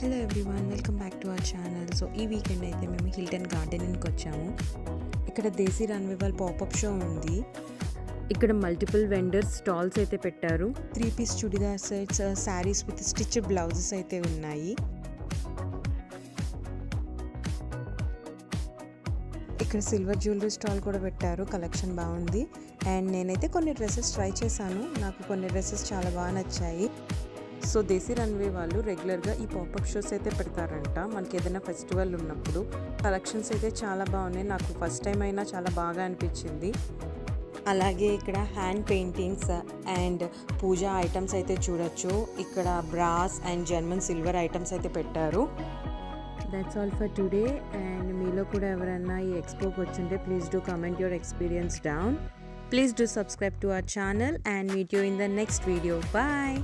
Hello everyone, welcome back to our channel. So ఈ weekend అయితే మేము హిల్టన్ గార్డెన్కి వచ్చాము. ఇక్కడ దేశీ రన్వే వాళ్ళ పాపప్ షో ఉంది. ఇక్కడ మల్టిపుల్ వెండర్స్ స్టాల్స్ అయితే పెట్టారు. 3-piece churidar sets, saris with stitch blouses అయితే ఉన్నాయి. ఇక్కడ సిల్వర్ జ్యువెలరీ స్టాల్ కూడా పెట్టారు. కలెక్షన్ బాగుంది. అండ్ నేనైతే కొన్ని డ్రెస్సెస్ ట్రై చేశాను. నాకు కొన్ని డ్రెస్సెస్ చాలా బాగా నచ్చాయి. సో దేశీ రన్వే వాళ్ళు రెగ్యులర్గా ఈ పాపప్ షోస్ అయితే పెడతారంట. మనకి ఏదైనా ఫెస్టివల్ ఉన్నప్పుడు కలెక్షన్స్ అయితే చాలా బాగున్నాయి. నాకు ఫస్ట్ టైం అయినా చాలా బాగా అనిపించింది. అలాగే ఇక్కడ hand paintings and puja items అయితే చూడొచ్చు. ఇక్కడ brass and German silver items అయితే పెట్టారు. That's all for today. And మీలో కూడా ఎవరైనా ఈ ఎక్స్పోకి వచ్చింటే please do comment your experience down. Please do subscribe to our channel and meet you in the next video. Bye.